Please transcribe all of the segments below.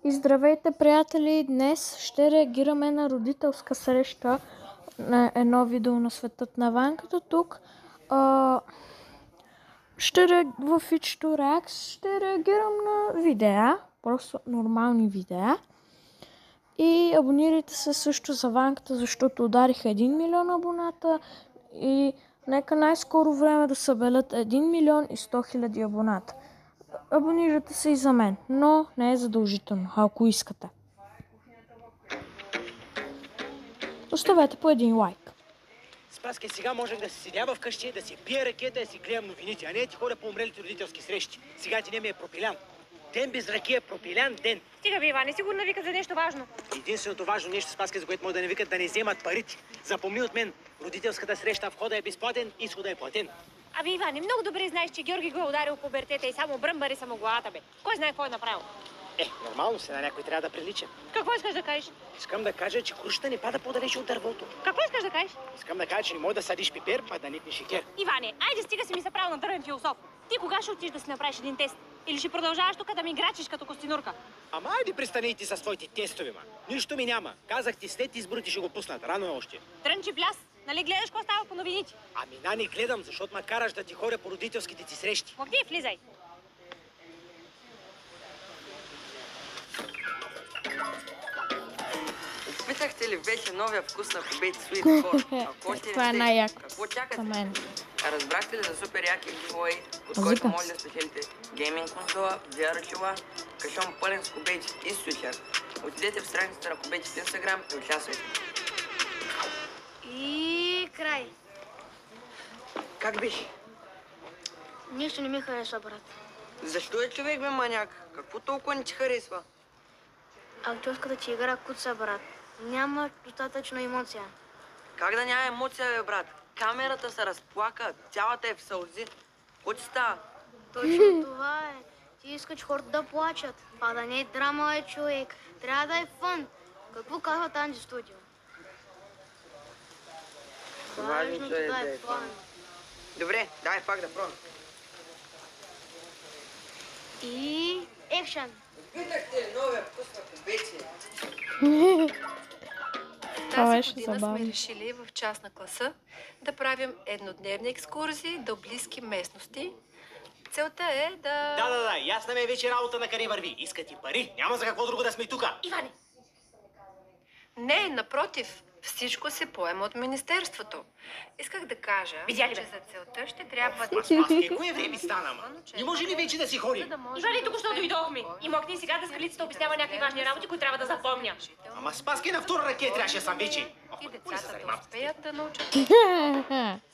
И здравейте, приятели! Днес ще реагираме на родителска среща на едно видео на Светът на Ванката. Тук в It's to React ще реагирам на видеа, просто нормални видеа. И абонирайте се също за Ванката, защото удариха 1 милион абоната и нека най-скоро време да съберат 1 милион и 100 хиляди абоната. Абонирайте се и за мен, но не е задължително, ако искате. Оставете по един лайк. Спаски, сега можех да си седя вкъщи, да си пия ракета, да си гледам новините, а не ти ходя по умрелите родителски срещи. Сега ти не ми е пропилян. Ден без ракия, пропилян ден. Стига ви, Иване, сигурно вика за нещо важно. Единственото важно нещо, Спаски, за което може да не викат, да не вземат парите. Запомни от мен, родителската среща, входа е безплатен, изхода е платен. Ами, Иване, много добре знаеш, че Георги го е ударил по бертета и само бръмбари са му главата, бе. Кой знае какво е направил? Нормално се, на някой трябва да прилича. Какво искаш да кажеш? Искам да кажа, че крушата не пада по-далече от дървото. Какво искаш да кажеш? Искам да кажа, че не може да садиш пипер, па да нипнеш шекер. Иване, айде стига си ми се правил на дървен философ. Ти кога ще отидеш да си направиш един тест? Или ще продължаваш тук да ми грачиш като костенурка? Ама айде престани ти с твоите тестове, ма. Нищо ми няма. Казах ти, след изборите ще го пуснат. Рано е още. Трънчи пляс. Нали гледаш какво става по новините? Ами не гледам, защото ме караш да ти ходя по родителските ти срещи. Могни, влизай. Опитахте ли вече новия вкус на Кубейт Sweet Corn? Това е най-яко Какво чакате? за мен. Разбрахте ли за супер яки giveaway, от който може да спечелите гейминг консола, VR очила, кашон пълен с Кубейт и свичър? Отидете в страницата на Кубейт в Instagram и участвайте. И край. Как беше? Нищо не ми харесва, брат. Защо е човек, бе, маняк? Какво толкова не ти харесва? Актьорската ти игра куца, брат. Няма достатъчно емоция. Как да няма емоция, бе, брат? Камерата се разплака, цялата е в сълзи. Какво ти става? Точно това е. Ти искаш хората да плачат. А да не е драма, човек. Трябва да е фън. Какво казва Танди Студио? Важното е да е фън. Добре, дай пак да пробвам. И екшън. Питахте ли новия вкус на Кубейци? беше Тази година забавно. сме решили в частна класа да правим еднодневни екскурзии до близки местности. Целта е да... Да, ясна ми е вече работа на къде върви. Искат и пари, няма за какво друго да сме тука. Иване! Не, напротив, всичко се поема от министерството. Исках да кажа, Видя ли, че бе? за целта ще трябва да... Спаски, кое време стана, ма? Не може ли вече да си ходим? Иване, току-що дойдохме. И мокни сега да с кралицата обяснява някакви важни работи, които трябва да запомня. Ама Спаски на втора ракия трябваше съм вече. И децата да успеят да научат.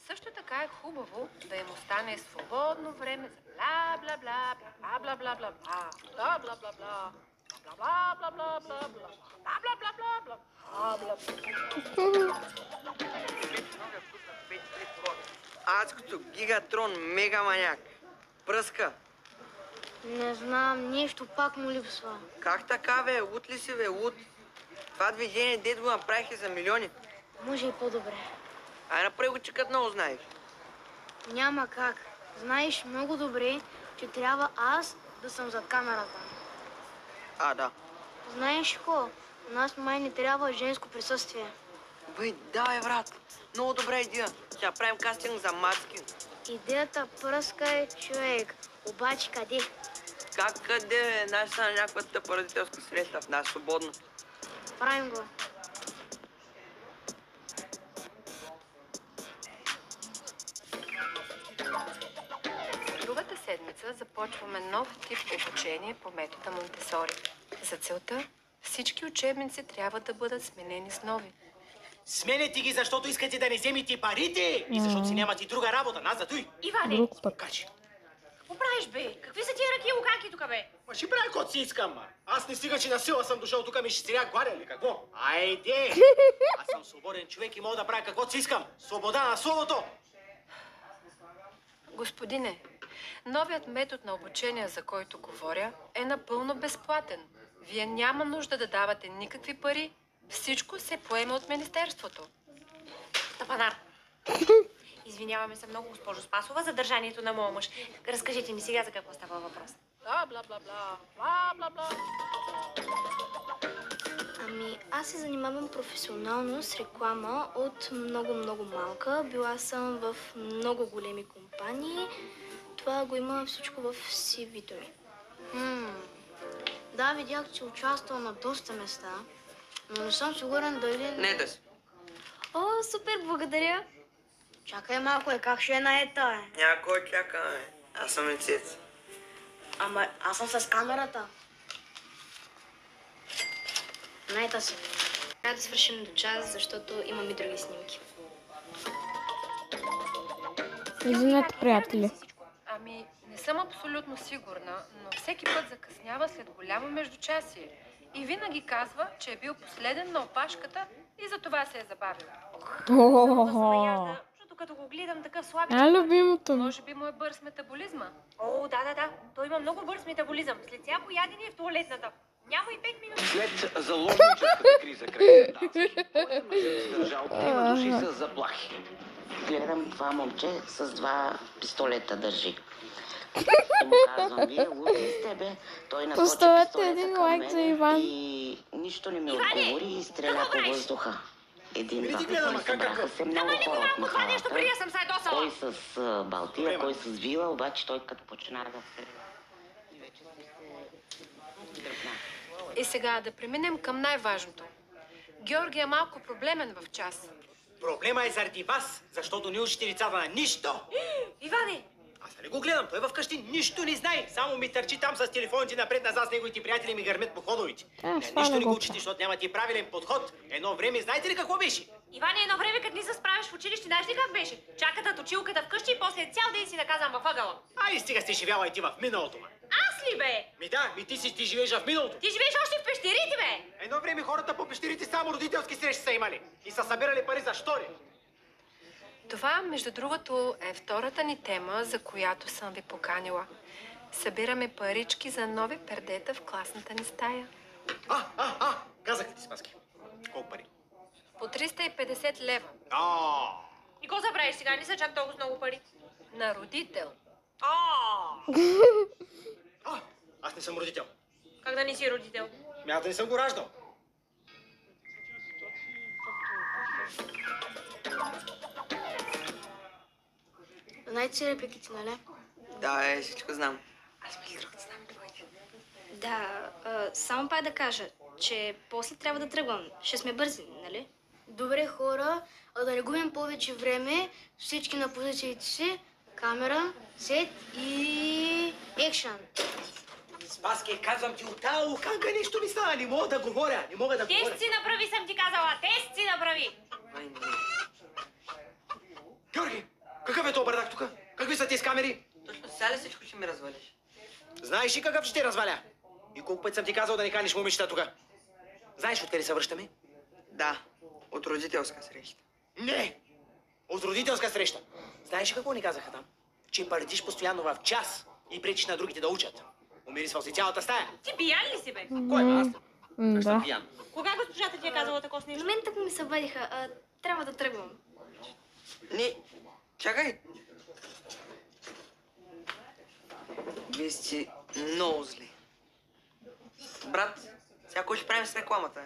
Също така е хубаво да им остане свободно време за бла-бла-бла, бла-бла-бла-бла, бла-бла-бла-бла, бла-бла-бла-бла, бла-бла-бла-бла. Адското гигатрон мега маняк. Пръска. Не знам, нещо пак му липсва. Как така, бе? Луд ли си, бе? Луд. Това движение дед го направиха за милиони. Може и по-добре. Ай, направи го, че като много знаеш. Няма как. Знаеш много добре, че трябва аз да съм зад камерата. Да. Знаеш какво? У нас май не трябва женско присъствие. Бе, да, бе, брат. Много добра идея. Ще правим кастинг за маски. Идеята пръска е, човек. Обаче къде? Как къде, бе? Знаеш са на някаква тъпа родителска среща в нас свободно. Правим го. Другата седмица започваме нов тип обучение по метода Монтесори. За целта всички учебници трябва да бъдат сменени с нови. Сменете ги, защото искате да не вземете парите и защото си нямате друга работа. Нас за той. Иване, Друг път. Качи. какво правиш, бе? Какви са тия ръки луканки тук, бе? Ма ще правя каквото си искам, ма. Аз не стига, че на сила съм дошъл тук, ми ще сега гладен ли какво? Айде! Аз съм свободен човек и мога да правя каквото си искам. Свобода на словото! Господине, новият метод на обучение, за който говоря, е напълно безплатен. Вие няма нужда да давате никакви пари. Всичко се поема от министерството. Тапанар. Извиняваме се много, госпожо Спасова, за държанието на моя мъж. Разкажете ми сега за какво става въпрос. Бла, бла, бла, бла, бла, бла, бла. Аз се занимавам професионално с реклама от много малка. Била съм в много големи компании. Това го има всичко в CV-то ми. Да, видях, че участвал на доста места, но не съм сигурен дали... Не да си. О, супер, благодаря. Чакай малко, как ще е наета, Някой чака, Аз съм ецец. Ама аз съм с камерата. Наета си. Трябва да свършим до час, защото имам и други снимки. Извинете, приятели. Ами, не съм абсолютно сигурна, но всеки път закъснява след голямо междучасие. И винаги казва, че е бил последен на опашката и за това се е забавил. Защото като го гледам такъв слаб... Любимото ми. Може би му е бърз метаболизма. О, да. Той има много бърз метаболизъм. След всяко ядене е в туалетната. Няма и 5 минути. След заложническата криза край Сандански, който мъж е издържал 3 души с заплахи. Гледам това момче с 2 пистолета държи. И му казвам, вие луди с тебе. Той насочи Поставете пистолета един към лайк за мен Иван. и нищо не ми отговори и стреля по въздуха. Един-два пъти събраха се много хора от махалата. Кой с Балтия, кой с Вила, обаче той като почина да се... И сега да преминем към най-важното. Георги е малко проблемен в час. Проблема е заради вас, защото не учите децата на нищо. Иване! Аз нали го гледам, той вкъщи нищо не знае. Само ми търчи там с телефоните напред-назад с неговите приятели ми гърмят по ходовите. Нищо не го учите, защото нямате правилен подход. Едно време, знаете ли какво беше? Иване, едно време, като не се справиш в училище, знаеш ли как беше? Чакат училката вкъщи и после цял ден си наказан във ъгъла. Ай, стига сте живяла и ти в миналото, ма. Аз ли бе? Ти живееш в миналото. Ти живееш още в пещерите, бе! Едно време хората по пещерите само родителски срещи са имали. И са събирали пари за штори. Това, между другото, е втората ни тема, за която съм ви поканила. Събираме парички за нови пердета в класната ни стая. Казах ти, Спаски. Колко пари? По 350 лева. И какво забравиш сега? Не са чак толкова много пари. На родител. Аз не съм родител. Как да не си родител? Аз да не съм го раждал. Знаете си репликите, нали? Да, всичко знам. Да, само пак да кажа, че после трябва да тръгвам. Ще сме бързи, нали? Добре, хора, да не губим повече време. Всички на позициите си. Камера, сет и екшън. Спаски, казвам ти, от тази луканка нещо ми стана. Не мога да говоря. Тест си направи, съм ти казала. Тест си направи. Георги, какъв е този бардак тук? Какви са тези камери? Точно сега ли всичко ще ми развалиш? Знаеш ли какъв ще те разваля? И колко път съм ти казал да не каниш момичета тук? Знаеш откъде се връщаме? Да, от родителска среща. Не! От родителска среща. Знаеш ли какво ни казаха там? Че пардиш постоянно в час и пречиш на другите да учат. Умирисвал си цялата стая. Ти пиян ли си, бе? Кой е аз? Как съм пиян? Кога госпожата ти е казала такова с нещо? На мен так ми се бъдиха. Трябва да тръгвам. Не, чакай. Вие сте много зли. Брат, сега кой ще правим с рекламата?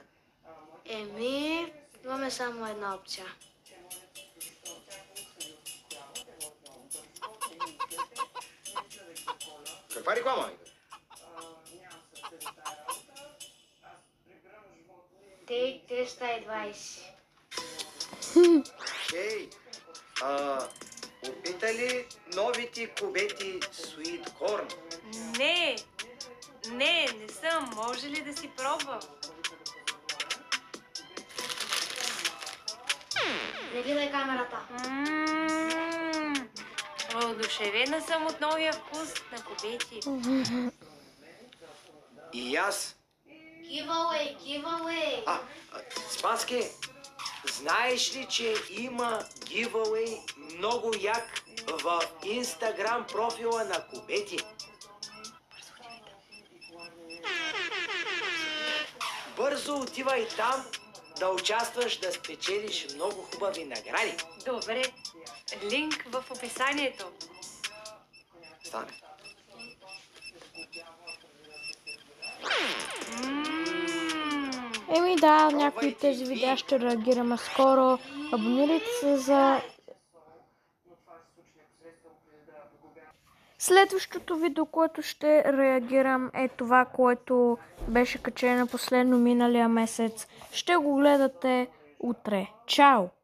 Имаме само една опция. Каква реклама? Take 320. Ей, опита ли новите кубети Sweet Corn? Не съм. Може ли да си пробвам? Не гледай камерата. Одушевена съм от новия вкус на кубети. И аз. Giveaway. Спаски, знаеш ли, че има giveaway много як в Инстаграм профила на кубети? Бързо отивай там да участваш, да спечелиш много хубави награди. Добре. Линк в описанието. Стане. Еми да, някои от тези видеа ще реагираме скоро. Абонирайте се за... Следващото видео, което ще реагирам, е това, което беше качено последно миналия месец. Ще го гледате утре. Чао!